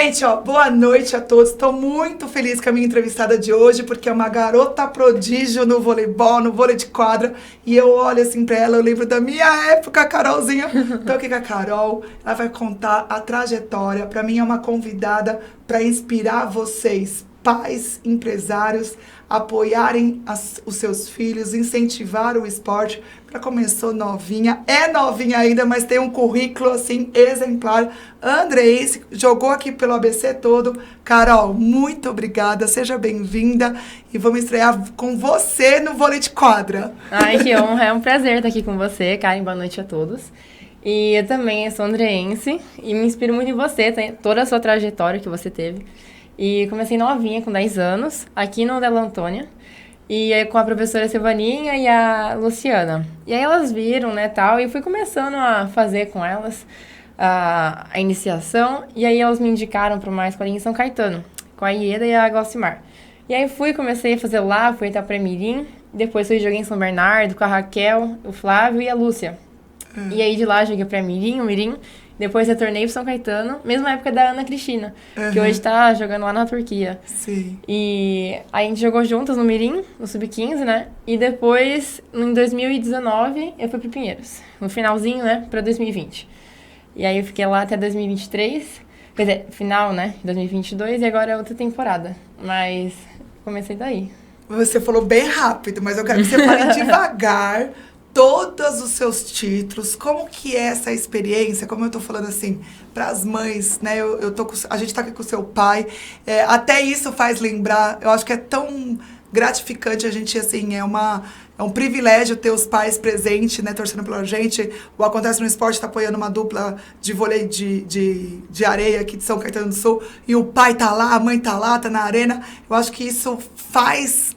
Gente, boa noite a todos. Estou muito feliz com a minha entrevistada de hoje, porque é uma garota prodígio no voleibol, no vôlei de quadra. E eu olho assim pra ela, eu lembro da minha época, a Carolzinha. Estou aqui com a Carol, ela vai contar a trajetória. Para mim é uma convidada para inspirar vocês, pais, empresários, apoiarem os seus filhos, incentivar o esporte. Ela começou novinha, é novinha ainda, mas tem um currículo assim exemplar. Andreense, jogou aqui pelo ABC todo. Carol, muito obrigada, seja bem-vinda e vamos estrear com você no vôlei de quadra. Ai, que honra, é um prazer estar aqui com você, Karen, boa noite a todos. E eu também sou andreense e me inspiro muito em você, toda a sua trajetória que você teve. E comecei novinha, com 10 anos, aqui no Della Antônia, e com a professora Silvaninha e a Luciana. E aí elas viram, né, tal, e fui começando a fazer com elas a iniciação, e aí elas me indicaram para uma escolinha em São Caetano, com a Ieda e a Glaucimar. E aí comecei a fazer lá, fui até a Pré-Mirim, depois fui joguei em São Bernardo com a Raquel, o Flávio e a Lúcia. E aí de lá joguei Pré-Mirim, o Mirim. Depois retornei para São Caetano, mesma época da Ana Cristina, que hoje está jogando lá na Turquia. Sim. E aí a gente jogou juntas no Mirim, no Sub-15, né? E depois, em 2019, eu fui para Pinheiros. No finalzinho, né? Para 2020. E aí eu fiquei lá até 2023. Quer dizer, final, né? 2022 e agora é outra temporada. Mas comecei daí. Você falou bem rápido, mas eu quero que você fale devagar. Todos os seus títulos, como que é essa experiência, como eu tô falando assim, para as mães, né, a gente tá aqui com o seu pai, até isso faz lembrar, eu acho que é tão gratificante a gente, assim, é um privilégio ter os pais presentes, né, torcendo pela gente. O Acontece no Esporte está apoiando uma dupla de vôlei de areia aqui de São Caetano do Sul, e o pai tá lá, a mãe tá lá, tá na arena. Eu acho que isso faz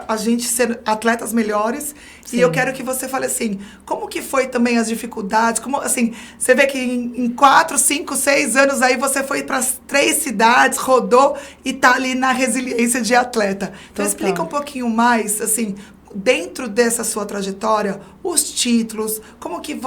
a gente ser atletas melhores. Sim. E eu quero que você fale assim, como que foi também as dificuldades, como, assim, você vê que em 4, 5, 6 anos aí você foi para as 3 cidades, rodou e tá ali na resiliência de atleta. Então explica um pouquinho mais, assim, dentro dessa sua trajetória, os títulos, como que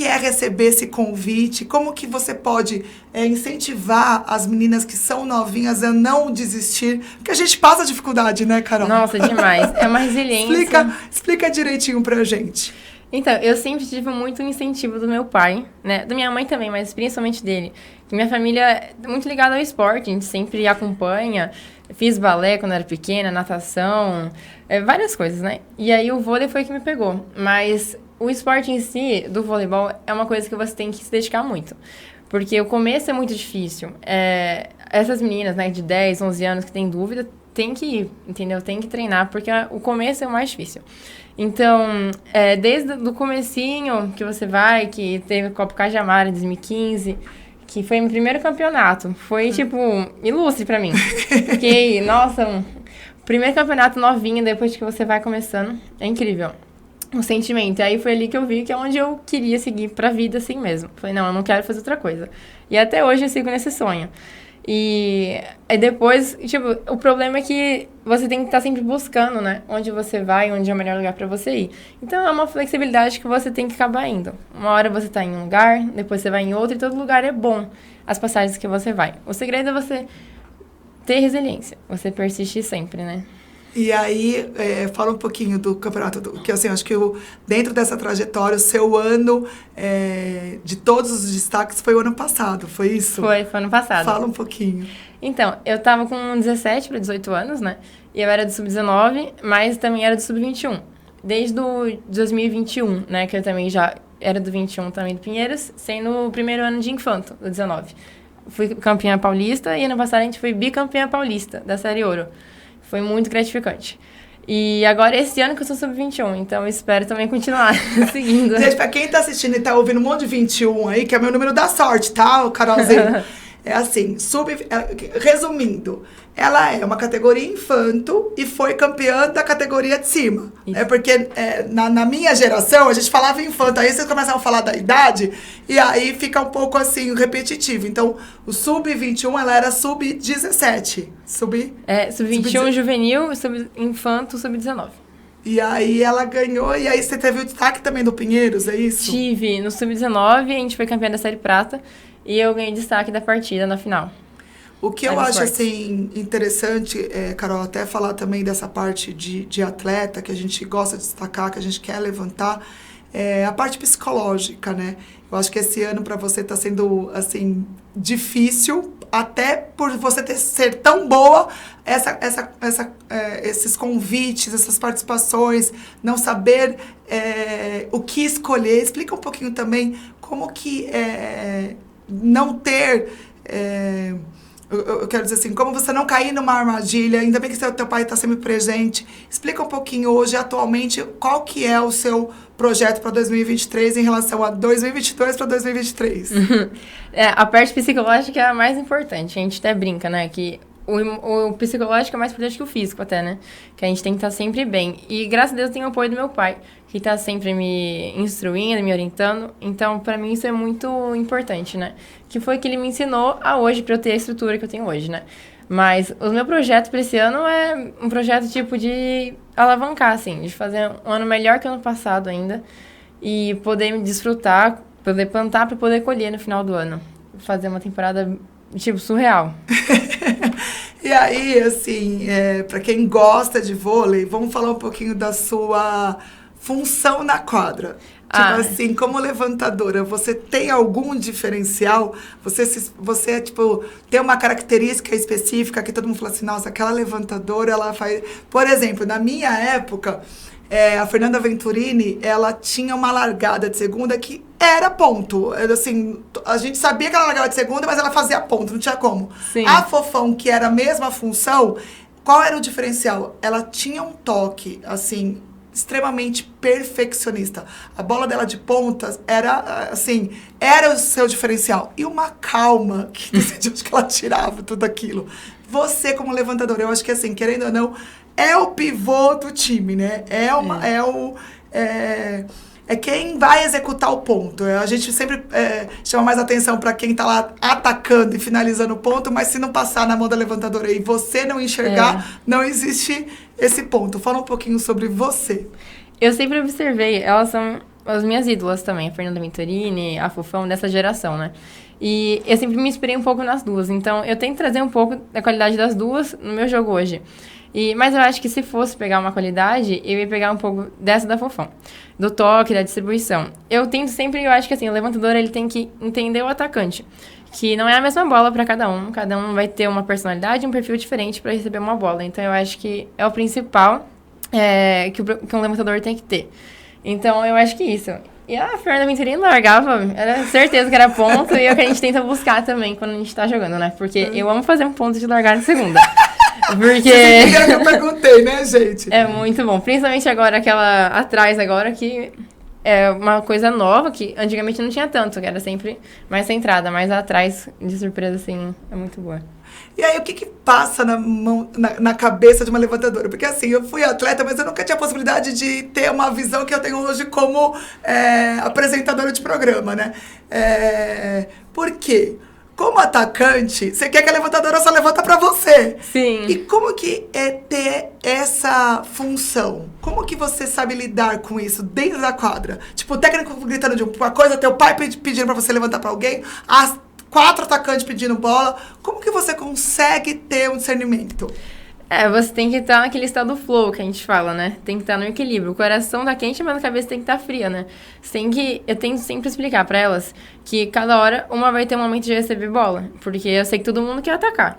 é receber esse convite, como que você pode incentivar as meninas que são novinhas a não desistir, porque a gente passa dificuldade, né, Carol? Nossa, demais. É uma resiliência. Explica direitinho pra gente. Então, eu sempre tive muito incentivo do meu pai, né? Da minha mãe também, mas principalmente dele. Que minha família é muito ligada ao esporte, a gente sempre acompanha. Fiz balé quando era pequena, natação, várias coisas, né? E aí o vôlei foi que me pegou. Mas o esporte em si, do voleibol, é uma coisa que você tem que se dedicar muito. Porque o começo é muito difícil. Essas meninas, né, de 10, 11 anos que têm dúvida, tem que ir, entendeu? Tem que treinar, porque o começo é o mais difícil. Então, desde o comecinho que você vai, que teve o Copa Cajamar em 2015, que foi meu primeiro campeonato, foi, tipo, ilustre pra mim. Porque, nossa, primeiro campeonato novinho, depois que você vai começando, é incrível. O sentimento. E aí foi ali que eu vi que é onde eu queria seguir pra vida assim mesmo. Falei, não, eu não quero fazer outra coisa. E até hoje eu sigo nesse sonho. E depois, tipo, o problema é que você tem que estar sempre buscando, né? Onde você vai, onde é o melhor lugar pra você ir. Então, é uma flexibilidade que você tem que acabar indo. Uma hora você tá em um lugar, depois você vai em outro, e todo lugar é bom, as passagens que você vai. O segredo é você ter resiliência, você persistir sempre, né? E aí, fala um pouquinho do campeonato, que assim, acho que dentro dessa trajetória, o seu ano de todos os destaques foi o ano passado, foi isso? Foi ano passado. Fala um pouquinho. Então, eu tava com 17 para 18 anos, né? E eu era do Sub-19, mas também era do Sub-21. Desde o 2021, né? Que eu também já era do 21 também do Pinheiros, sendo o primeiro ano de infanto, do 19. Fui campeã paulista e ano passado a gente foi bicampeã paulista da Série Ouro. Foi muito gratificante. E agora, esse ano que eu sou sub-21, então eu espero também continuar seguindo. Gente, pra quem tá assistindo e tá ouvindo um monte de 21 aí, que é meu número da sorte, tá, Carolzinho? É assim, resumindo, ela é uma categoria infanto e foi campeã da categoria de cima. Porque na minha geração, a gente falava infanto, aí vocês começam a falar da idade, e aí fica um pouco assim, repetitivo. Então, o sub-21, ela era sub-17. Sub-21 juvenil, sub-infanto, sub-19. E aí ela ganhou, e aí você teve o destaque também do Pinheiros, é isso? Tive. No sub-19, a gente foi campeã da Série Prata. e eu ganhei destaque da partida na final. O que eu acho, assim, interessante, Carol, até falar também dessa parte de atleta, que a gente gosta de destacar, que a gente quer levantar, é a parte psicológica, né? Eu acho que esse ano para você está sendo, assim, difícil, até por você ser tão boa, esses convites, essas participações, não saber o que escolher. Explica um pouquinho também como que não ter... Eu quero dizer assim, como você não cair numa armadilha, ainda bem que teu pai está sempre presente. Explica um pouquinho hoje, atualmente, qual que é o seu projeto para 2023 em relação a 2022 para 2023. A parte psicológica é a mais importante. A gente até brinca, né? Que o psicológico é mais importante que o físico até, né? Que a gente tem que estar sempre bem. E graças a Deus tem o apoio do meu pai, que está sempre me instruindo, me orientando. Então, para mim, isso é muito importante, né? Que foi que ele me ensinou a hoje, para eu ter a estrutura que eu tenho hoje, né? Mas o meu projeto para esse ano é um projeto tipo de alavancar, assim, de fazer um ano melhor que o ano passado ainda e poder me desfrutar, poder plantar para poder colher no final do ano. Fazer uma temporada, tipo, surreal. E aí, assim, para quem gosta de vôlei, vamos falar um pouquinho da sua função na quadra. Tipo assim, como levantadora, você tem algum diferencial? Você tipo, tem uma característica específica que todo mundo fala assim, nossa, aquela levantadora, ela faz... Por exemplo, na minha época, a Fernanda Venturini, ela tinha uma largada de segunda que era ponto. Assim, a gente sabia que ela largava de segunda, mas ela fazia ponto, não tinha como. Sim. A Fofão, que era a mesma função, qual era o diferencial? Ela tinha um toque, assim... extremamente perfeccionista. A bola dela de pontas era, assim, era o seu diferencial. E uma calma que decidiu que ela tirava tudo aquilo. Você, como levantador, eu acho que, assim, querendo ou não, é o pivô do time, né? É quem vai executar o ponto. A gente sempre chama mais atenção para quem tá lá atacando e finalizando o ponto, mas se não passar na mão da levantadora e você não enxergar, não existe esse ponto. Fala um pouquinho sobre você. Eu sempre observei, elas são as minhas ídolas também, a Fernanda Venturini, a Fofão, dessa geração, né? E eu sempre me inspirei um pouco nas duas, então eu tento trazer um pouco da qualidade das duas no meu jogo hoje. Mas eu acho que se fosse pegar uma qualidade, eu ia pegar um pouco dessa da Fofão, do toque, da distribuição. Eu tento sempre, eu acho que assim, o levantador ele tem que entender o atacante, que não é a mesma bola para cada um vai ter uma personalidade, um perfil diferente para receber uma bola. Então eu acho que é o principal que um levantador tem que ter. Então eu acho que isso. E a Fernanda Venturini largava, era certeza que era ponto, e é o que a gente tenta buscar também quando a gente tá jogando, né? Porque eu amo fazer um ponto de largar de segunda. Porque... Vocês entenderam que eu perguntei, né, gente? É muito bom. Principalmente agora, aquela atrás agora, que é uma coisa nova, que antigamente não tinha tanto, que era sempre mais centrada, mas atrás, de surpresa, assim, é muito boa. E aí, o que passa na cabeça de uma levantadora? Porque, assim, eu fui atleta, mas eu nunca tinha a possibilidade de ter uma visão que eu tenho hoje como apresentadora de programa, né? Por quê? Como atacante, você quer que a levantadora só levanta pra você. Sim. E como que é ter essa função? Como que você sabe lidar com isso dentro da quadra? Tipo, o técnico gritando de uma coisa, teu pai pedindo pra você levantar pra alguém, as 4 atacantes pedindo bola. Como que você consegue ter um discernimento? Você tem que estar naquele estado flow que a gente fala, né? Tem que estar no equilíbrio. O coração tá quente, mas a cabeça tem que estar fria, né? Eu tenho sempre explicar pra elas que cada hora uma vai ter um momento de receber bola. Porque eu sei que todo mundo quer atacar.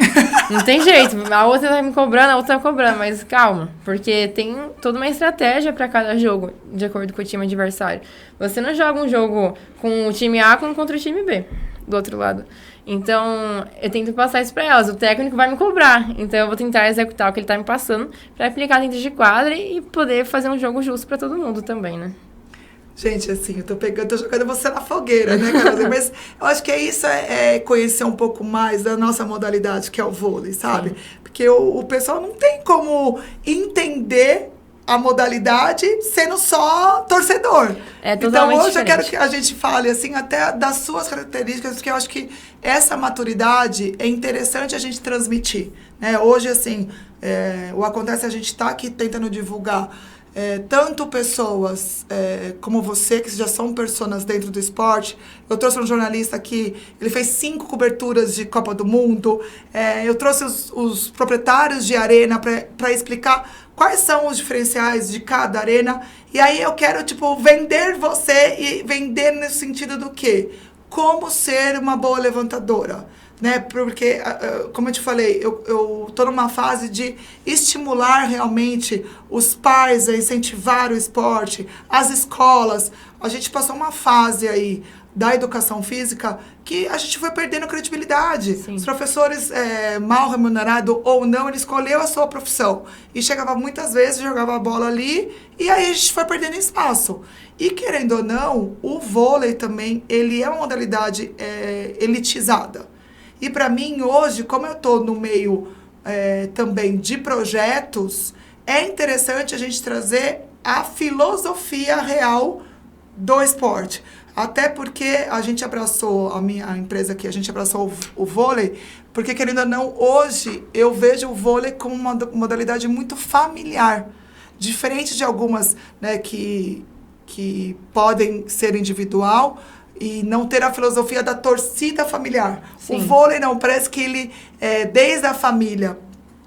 Não tem jeito. A outra tá me cobrando, a outra tá cobrando. Mas calma. Porque tem toda uma estratégia pra cada jogo, de acordo com o time adversário. Você não joga um jogo com o time A contra o time B, do outro lado. Então, eu tento passar isso pra elas. O técnico vai me cobrar. Então, eu vou tentar executar o que ele tá me passando pra aplicar dentro de quadra e poder fazer um jogo justo pra todo mundo também, né? Gente, assim, eu tô jogando você na fogueira, né, Carol? Mas eu acho que isso é conhecer um pouco mais da nossa modalidade, que é o vôlei, sabe? Sim. Porque o pessoal não tem como entender a modalidade sendo só torcedor. Então, hoje diferente. Eu quero que a gente fale, assim, até das suas características, porque eu acho que essa maturidade é interessante a gente transmitir, né? Hoje, assim, o Acontece, a gente tá aqui tentando divulgar tanto pessoas como você, que já são personas dentro do esporte. Eu trouxe um jornalista que ele fez 5 coberturas de Copa do Mundo. Eu trouxe os proprietários de arena para explicar quais são os diferenciais de cada arena. E aí eu quero, vender você e vender no sentido do quê? Como ser uma boa levantadora. Né? Porque, como eu te falei, eu estou numa fase de estimular realmente os pais a incentivar o esporte, as escolas. A gente passou uma fase aí da educação física que a gente foi perdendo credibilidade. Sim. Os professores, mal remunerados ou não, ele escolheu a sua profissão. E chegava muitas vezes, jogava a bola ali, e aí a gente foi perdendo espaço. E querendo ou não, o vôlei também, ele é uma modalidade elitizada. E para mim, hoje, como eu estou no meio também de projetos, é interessante a gente trazer a filosofia real do esporte. Até porque a gente abraçou, a empresa aqui, a gente abraçou o vôlei, porque, querendo ou não, hoje eu vejo o vôlei como uma modalidade muito familiar. Diferente de algumas, né, que podem ser individual, e não ter a filosofia da torcida familiar. Sim. O vôlei não, parece que ele, desde a família,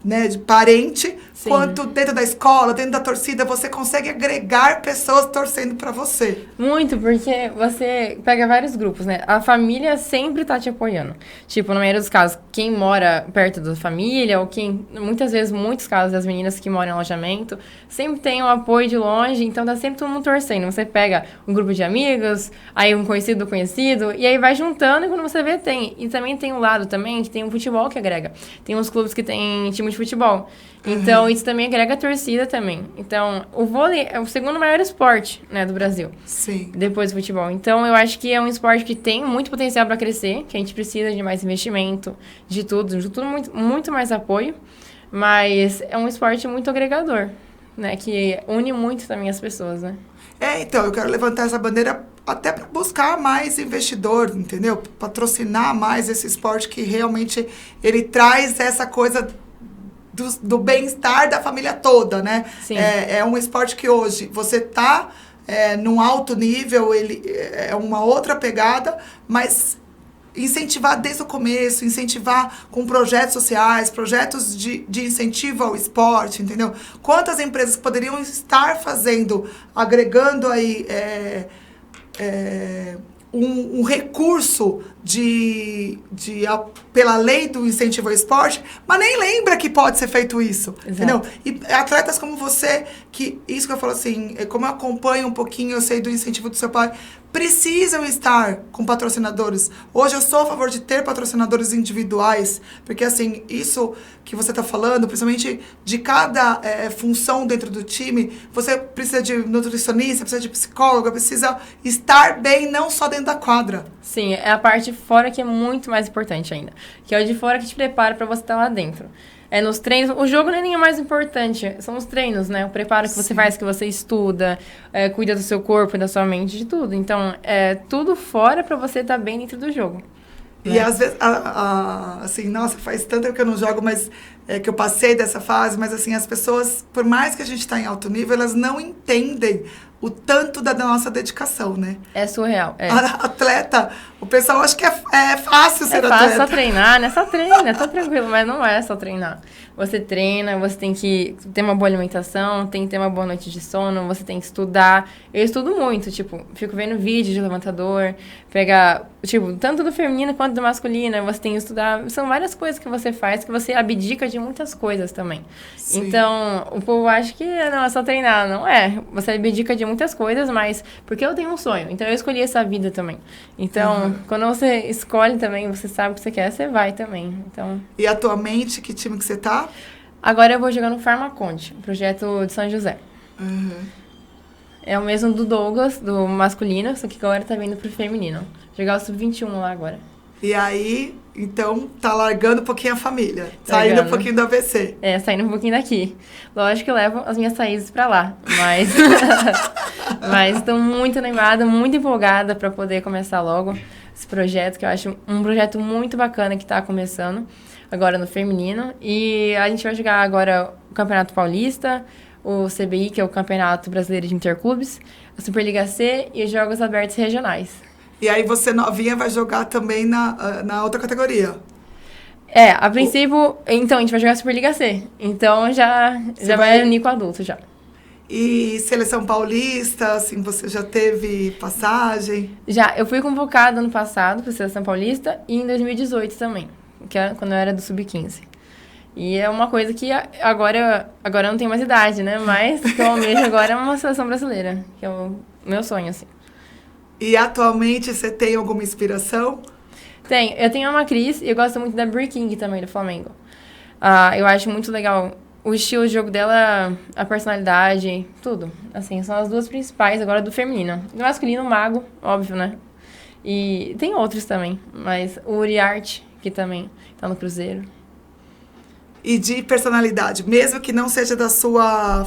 né, de parente, sim, quanto dentro da escola, dentro da torcida, você consegue agregar pessoas torcendo para você. Muito, porque você pega vários grupos, né? A família sempre tá te apoiando. Tipo, na maioria dos casos, quem mora perto da família, ou quem, muitos casos das meninas que moram em alojamento, sempre tem um apoio de longe, então tá sempre todo mundo torcendo. Você pega um grupo de amigos, aí um conhecido do conhecido, e aí vai juntando, e quando você vê, tem. E também tem um lado também, que tem um futebol que agrega. Tem uns clubes que tem time de futebol. Então, isso também agrega a torcida também. Então, o vôlei é o segundo maior esporte, né, do Brasil. Sim. Depois do futebol. Então, eu acho que é um esporte que tem muito potencial para crescer, que a gente precisa de mais investimento, de tudo muito, muito mais apoio. Mas é um esporte muito agregador, né, que une muito também as pessoas, né? Então, eu quero levantar essa bandeira até para buscar mais investidor, entendeu? Patrocinar mais esse esporte que realmente ele traz essa coisa do bem-estar da família toda, né? Sim. É um esporte que hoje você tá num alto nível, ele é uma outra pegada, mas incentivar desde o começo, incentivar com projetos sociais, projetos de incentivo ao esporte, entendeu? Quantas empresas poderiam estar fazendo, agregando aí um recurso pela lei do incentivo ao esporte, mas nem lembra que pode ser feito isso, entendeu? E atletas como você, que isso que eu falo assim, como eu acompanho um pouquinho, eu sei do incentivo do seu pai, precisam estar com patrocinadores. Hoje eu sou a favor de ter patrocinadores individuais, porque assim, isso que você está falando, principalmente de cada função dentro do time, você precisa de nutricionista, precisa de psicóloga, precisa estar bem, não só dentro da quadra. Sim, é a parte de fora que é muito mais importante ainda. Que é o de fora que te prepara para você estar lá dentro. Nos treinos, o jogo nem é o mais importante, são os treinos, né? O preparo que você faz, que você estuda, cuida do seu corpo, da sua mente, de tudo. Então, é tudo fora para você estar bem dentro do jogo. E né? Às vezes, assim, nossa, faz tanto tempo que eu não jogo, mas que eu passei dessa fase, mas assim, as pessoas, por mais que a gente está em alto nível, elas não entendem o tanto da nossa dedicação, né? É surreal. Atleta, o pessoal acha que é fácil ser atleta. É fácil só treinar, né? Só treina, tá tranquilo, mas não é só treinar. Você treina, você tem que ter uma boa alimentação, tem que ter uma boa noite de sono, você tem que estudar. Eu estudo muito, fico vendo vídeos de levantador, tanto do feminino quanto do masculino, você tem que estudar. São várias coisas que você faz, que você abdica de muitas coisas também. Sim. Então, o povo acha que não, é só treinar. Não é. Você abdica de muitas coisas, mas porque eu tenho um sonho. Então, eu escolhi essa vida também. Então, quando você escolhe também, você sabe o que você quer, você vai também. Então... E atualmente, que time que você tá? Agora eu vou jogar no Farmaconte, projeto de São José. É o mesmo do Douglas, do masculino, só que agora tá vindo pro feminino. Jogar o Sub-21 lá agora. E aí, então, tá largando um pouquinho a família. Saindo um pouquinho do ABC. Saindo um pouquinho daqui. Lógico que eu levo as minhas saídas pra lá. Mas mas tô muito animada, muito empolgada pra poder começar logo esse projeto, que eu acho um projeto muito bacana que tá começando agora no feminino. E a gente vai jogar agora o Campeonato Paulista, o CBI, que é o Campeonato Brasileiro de Interclubes, a Superliga C e os Jogos Abertos Regionais. E aí você novinha vai jogar também na outra categoria? A princípio, então, a gente vai jogar a Superliga C. Então, já vai unir com o adulto, já. E Seleção Paulista, assim, você já teve passagem? Já, eu fui convocada ano passado para a Seleção Paulista e em 2018 também, que é quando eu era do Sub-15. E é uma coisa que agora eu não tenho mais idade, né? Mas que eu almejo agora é uma seleção brasileira, que é o meu sonho, assim. E atualmente você tem alguma inspiração? Eu tenho uma Cris e eu gosto muito da Bri King também, do Flamengo. Eu acho muito legal o estilo de jogo dela, a personalidade, tudo. Assim, são as duas principais agora do feminino. Do masculino, o Mago, óbvio, né? E tem outros também, mas o Uriarte, que também tá no Cruzeiro. E de personalidade, mesmo que não seja da sua...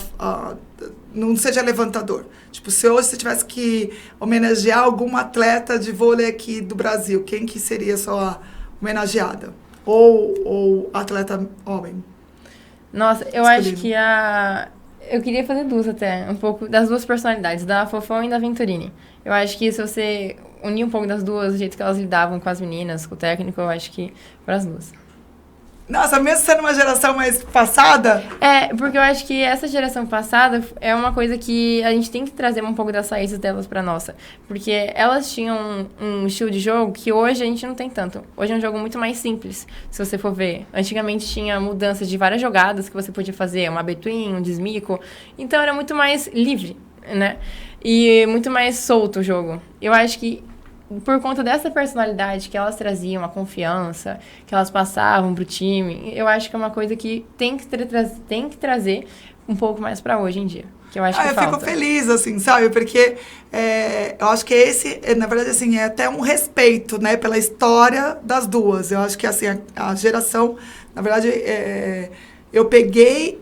não seja levantador. Tipo, se hoje você tivesse que homenagear algum atleta de vôlei aqui do Brasil, quem que seria a sua homenageada? Ou atleta homem? Nossa, eu acho que eu queria fazer duas até, um pouco das duas personalidades, da Fofão e da Venturini. Eu acho que se você unir um pouco das duas, o jeito que elas lidavam com as meninas, com o técnico, eu acho que para as duas. Nossa, mesmo sendo uma geração mais passada? Porque eu acho que essa geração passada é uma coisa que a gente tem que trazer um pouco das raízes delas pra nossa. Porque elas tinham um estilo de jogo que hoje a gente não tem tanto. Hoje é um jogo muito mais simples, se você for ver. Antigamente tinha mudanças de várias jogadas que você podia fazer, uma between, um desmico. Então era muito mais livre, né? E muito mais solto o jogo. Eu acho que por conta dessa personalidade que elas traziam, a confiança que elas passavam pro time, eu acho que é uma coisa que tem que trazer um pouco mais para hoje em dia. Que eu acho que falta. Eu fico feliz, assim, sabe? Porque eu acho que esse, na verdade, assim, é até um respeito, né? Pela história das duas. Eu acho que, assim, a geração, na verdade, eu peguei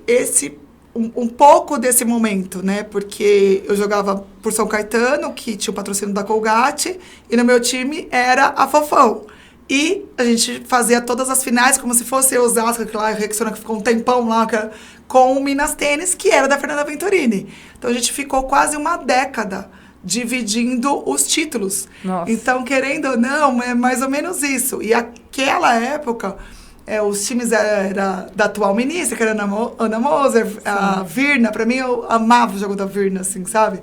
um pouco desse momento, né? Porque eu jogava por São Caetano, que tinha o patrocínio da Colgate, e no meu time era a Fofão. E a gente fazia todas as finais como se fosse Osasco, que lá, que ficou um tempão lá, com o Minas Tênis, que era da Fernanda Venturini. Então a gente ficou quase uma década dividindo os títulos. Nossa. Então, querendo ou não, é mais ou menos isso. E aquela época... os times era da atual ministra, que era a Ana Moser, a Virna. Pra mim, eu amava o jogo da Virna, assim, sabe?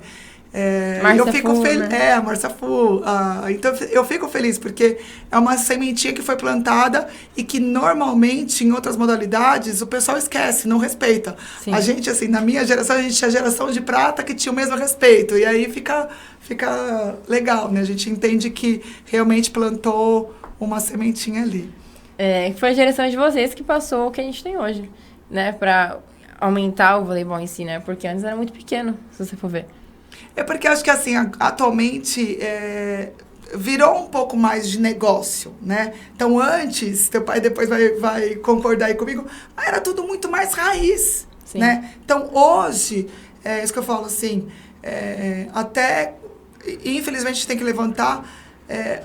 Eu fico feliz. Né? A Marcia Fu. Então, eu fico feliz, porque é uma sementinha que foi plantada e que, normalmente, em outras modalidades, o pessoal esquece, não respeita. Sim. A gente, assim, na minha geração, a gente tinha a geração de prata que tinha o mesmo respeito. E aí fica legal, né? A gente entende que realmente plantou uma sementinha ali. Foi a geração de vocês que passou o que a gente tem hoje, né? Pra aumentar o voleibol em si, né? Porque antes era muito pequeno, se você for ver. Porque eu acho que, assim, atualmente virou um pouco mais de negócio, né? Então, antes, teu pai depois vai concordar aí comigo, era tudo muito mais raiz, Sim. né? Então, hoje, isso que eu falo, assim, até, infelizmente, a gente tem que levantar...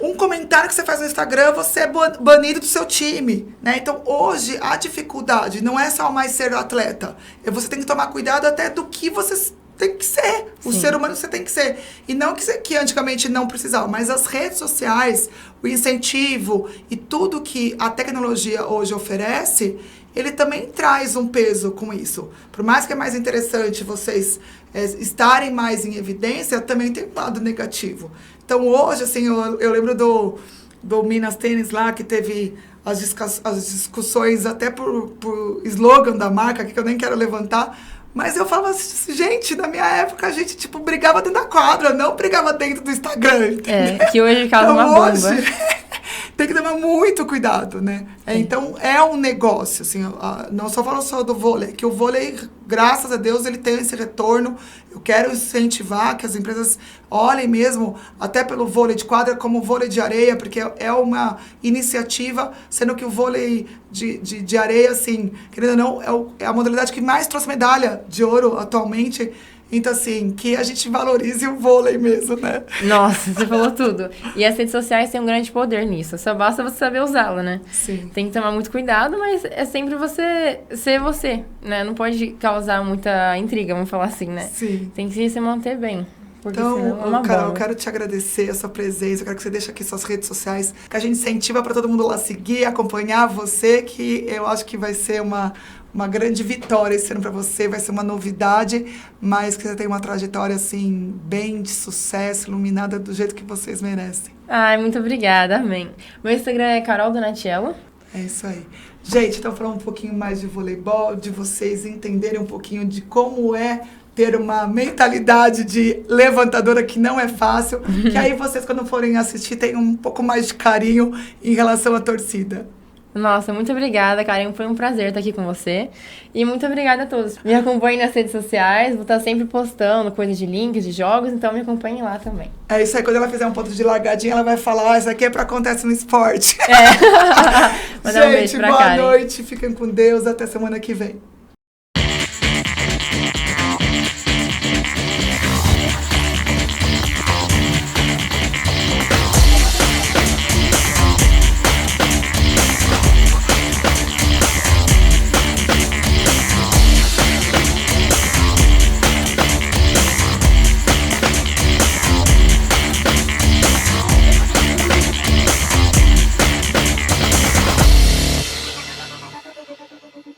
um comentário que você faz no Instagram, você é banido do seu time, né? Então, hoje, a dificuldade não é só mais ser atleta. Você tem que tomar cuidado até do que você tem que ser. Sim. O ser humano você tem que ser. E não que antigamente não precisava, mas as redes sociais, o incentivo e tudo que a tecnologia hoje oferece, ele também traz um peso com isso. Por mais que é mais interessante vocês estarem mais em evidência, também tem um lado negativo. Então, hoje, assim, eu lembro do Minas Tênis lá, que teve as discussões até por slogan da marca, que eu nem quero levantar, mas eu falava assim, gente, na minha época, a gente, tipo, brigava dentro da quadra, não brigava dentro do Instagram, entendeu? Que hoje causa então, uma bomba. Tem que tomar muito cuidado, né? Então, é um negócio, assim, não só falo só do vôlei, que o vôlei, graças a Deus, ele tem esse retorno. Eu quero incentivar que as empresas olhem mesmo, até pelo vôlei de quadra, como o vôlei de areia, porque é uma iniciativa, sendo que o vôlei de areia, assim, querendo ou não, é a modalidade que mais trouxe medalha de ouro atualmente. Então, assim, que a gente valorize o vôlei mesmo, né? Nossa, você falou tudo. E as redes sociais têm um grande poder nisso. Só basta você saber usá-la, né? Sim. Tem que tomar muito cuidado, mas é sempre você ser você, né? Não pode causar muita intriga, vamos falar assim, né? Sim. Tem que se manter bem. Porque senão é Então, uma Carol, bola. eu quero te agradecer a sua presença, eu quero que você deixe aqui suas redes sociais, que a gente incentiva para todo mundo lá seguir, acompanhar você, que eu acho que vai ser uma grande vitória esse ano para você, vai ser uma novidade, mas que você tem uma trajetória, assim, bem de sucesso, iluminada do jeito que vocês merecem. Ai, muito obrigada, amém. Meu Instagram é Carol Donatiello. É isso aí. Gente, então falando um pouquinho mais de voleibol, de vocês entenderem um pouquinho de como é ter uma mentalidade de levantadora que não é fácil, que aí vocês, quando forem assistir, tenham um pouco mais de carinho em relação à torcida. Nossa, muito obrigada, Karen. Foi um prazer estar aqui com você. E muito obrigada a todos. Me acompanhem nas redes sociais. Vou estar sempre postando coisas de links, de jogos, então me acompanhem lá também. É isso aí, quando ela fizer um ponto de largadinha, ela vai falar, isso aqui é pra acontece no esporte. Mandar um beijo Gente, pra boa Karen. noite, fiquem com Deus, até semana que vem.